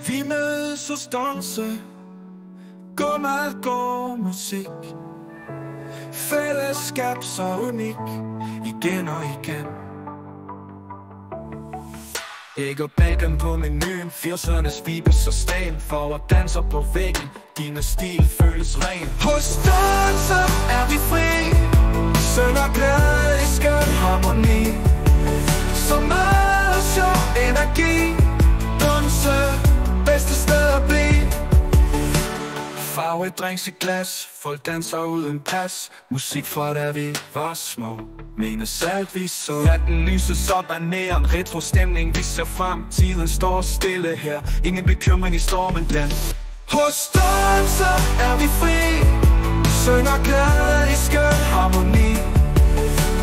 Vi mødes hos danse, god mad, god musik, fællesskab så unik, igen og igen. Æg og bacon på menuen, 80'ernes vibes og sten, for danser på væggen, din stil føles ren. Hos danser er vi fri, syng og glæde i skøn harmoni, så meget sjov energi, danse, bedste sted at blive. Farve drinks i glas, folk danser uden pas, musik fra da vi var små, menes alt vi så. Natten lyses op af neon, retro stemning, vi ser frem, tiden står stille her, ingen bekymring i stormen den. Hos danser er vi fri, synger glæde i skøn harmoni,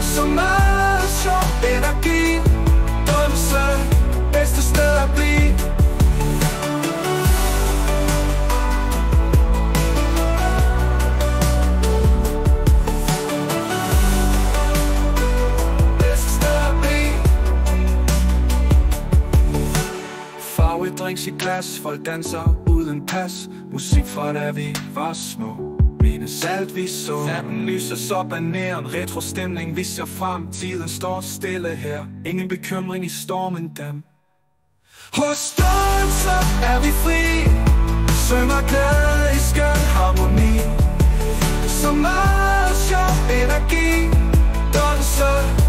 så meget sjov energi, danse, bedste sted at blive. Drinks i glas, folk danser uden pas, musik fra da vi var små, menes alt vi så. Natten lyses op af neon, retro stemning, vi ser frem, tiden står stille her, ingen bekymring i stormen dem. Hos danser er vi fri, synger glæde i skøn harmoni, så meget sjov energi, danser,